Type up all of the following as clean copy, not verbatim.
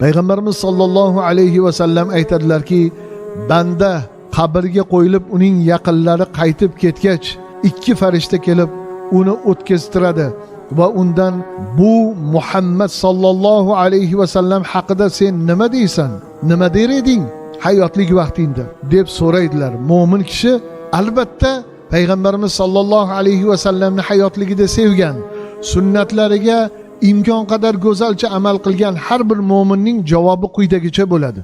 Payg'ambarimiz sollallohu alayhi va sallam aytadilarki, banda qabrga qo'yilib uning yaqinlari qaytib ketgach, ikki farishta kelib uni o'tkaztiradi va undan bu Muhammad sollallohu alayhi va sallam haqida sen nima deysan? Nima der eding hayotlik vaqtingda deb so'raydilar. Mo'min kishi albatta Payg'ambarimiz sollallohu alayhi va sallamni hayotligida sevgan, sunnatlariga imkon qadar go'zalcha amal qilgan har bir mo'minning javobi quyidagicha bo'ladi.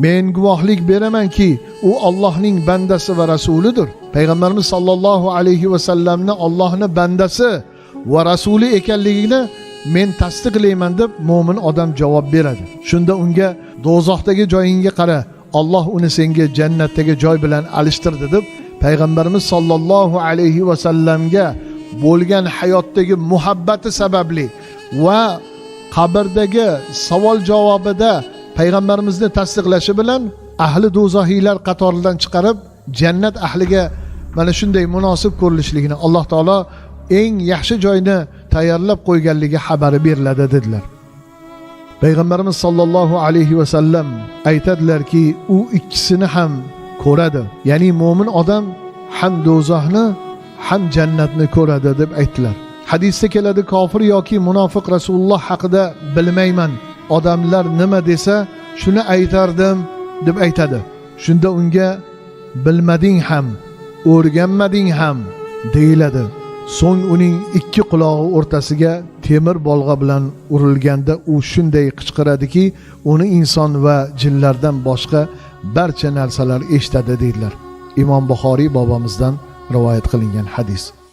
Men guvohlik beramanki, u Allohning bandasi va rasulidir. Payg'ambarimiz sollallohu alayhi va sallamni Allohning bandasi va rasuli ekanligini men tasdiqlayman deb mo'min odam javob beradi. Shunda unga do'zaxdagi joyingga qara, Alloh uni senga jannatdagi joy bilan alishtirdi deb Payg'ambarimiz sollallohu alayhi va sallamga bo'lgan hayotdagi muhabbati sababli va qabrdagi savol javobida Payg'ambarimizni tasdiqlashi bilan ahli do'zaxiylar qatoridan chiqarib jannat ahliga mana shunday munosib ko'rilishligini Alloh taolo eng yaxshi joyni tayyorlab qo'yganligi xabari beriladi dedilar. Payg'ambarimiz sollallohu alayhi va sallam aytadilarki, u ikkisini ham ko'radi. Ya'ni mo'min odam ham do'zaxni ham jannatni ko'radi deb aytdilar. Hadisda keladi, kofir yoki munofiq Rasululloh haqida bilmayman, odamlar nima desa shuni aytardim deb aytadi. Shunda unga bilmading ham, o'rganmading ham deyiladi. So'ng uning ikki qulog'i o'rtasiga temir bolg'a bilan urilganda u shunday qichqiradiki, uni inson va jinlardan boshqa barcha narsalar eshitadi deydilar. Imom Buxoriy bobomizdan rivoyat qilingan hadis.